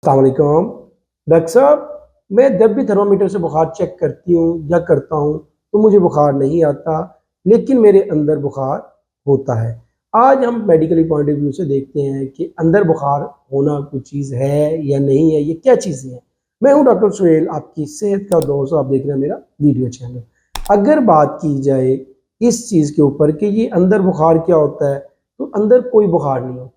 अस्सलाम वालेकुम। डॉक्टर साहब, मैं जब भी थर्मामीटर से बुखार चेक करती हूँ या करता हूँ तो मुझे बुखार नहीं आता, लेकिन मेरे अंदर बुखार होता है। आज हम मेडिकली पॉइंट ऑफ व्यू से देखते हैं कि अंदर बुखार होना कोई चीज़ है या नहीं है, ये क्या चीज़ें हैं। मैं हूँ डॉक्टर सुहेल, आपकी सेहत का दोस्त। आप देख रहे हैं मेरा वीडियो चैनल। अगर बात की जाए इस चीज़ के ऊपर कि ये अंदर बुखार क्या होता है, तो अंदर कोई बुखार नहीं होता।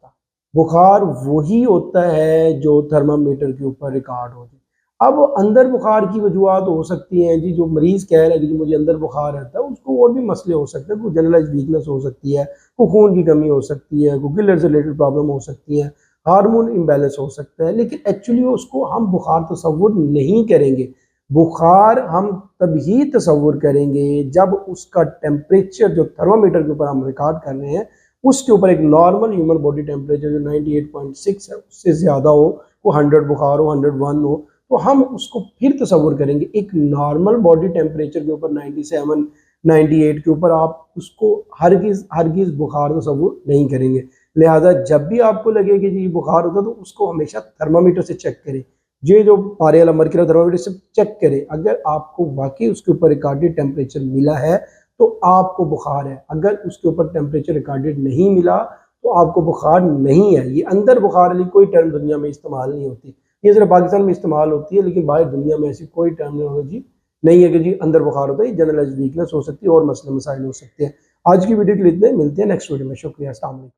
बुखार वही होता है जो थर्मामीटर के ऊपर रिकॉर्ड हो जाए। अब अंदर बुखार की वजूहत हो सकती हैं जी, जो मरीज़ कह रहा है कि जी मुझे अंदर बुखार रहता है, उसको और भी मसले हो सकते हैं। कोई जनरलाइज वीकनेस हो सकती है, कोई खून की कमी हो सकती है, कोई गिलर से रिलेटेड प्रॉब्लम हो सकती है, हार्मोन इम्बैलेंस हो सकता है। लेकिन एक्चुअली उसको हम बुखार तसव्वुर नहीं करेंगे। बुखार हम तभी तसव्वुर करेंगे जब उसका टेम्परेचर जो थर्मामीटर के ऊपर हम रिकॉर्ड कर रहे हैं, उसके ऊपर एक नॉर्मल ह्यूमन बॉडी टेम्परेचर जो 98.6 है उससे ज़्यादा हो, वो 100 बुखार हो, 101 हो, तो हम उसको फिर तसव्वुर करेंगे। एक नॉर्मल बॉडी टेम्परेचर के ऊपर 97, 98 के ऊपर आप उसको हरगिज़ बुखार तसव्वुर नहीं करेंगे। लिहाजा जब भी आपको लगे कि जी बुखार होता है, तो उसको हमेशा थर्मामीटर से चेक करें। ये जो पारे वाला मर्क्यूरी थर्मामीटर से चेक करें। अगर आपको वाकई उसके ऊपर रिकॉर्डेड टेम्परेचर मिला है तो आपको बुखार है। अगर उसके ऊपर टेम्परेचर रिकॉर्डेड नहीं मिला तो आपको बुखार नहीं है। ये अंदर बुखार वाली कोई टर्म दुनिया में इस्तेमाल नहीं होती। ये सिर्फ पाकिस्तान में इस्तेमाल होती है, लेकिन बाहर दुनिया में ऐसी कोई टर्मिनोलॉजी नहीं है कि जी अंदर बुखार होता है। जनरलाइज वीकनेस हो सकती है और मसले मसाइल हो सकते हैं। आज की वीडियो के लिए इतने, मिलते हैं नेक्स्ट वीडियो में। शुक्रिया। अस्सलाम वालेकुम।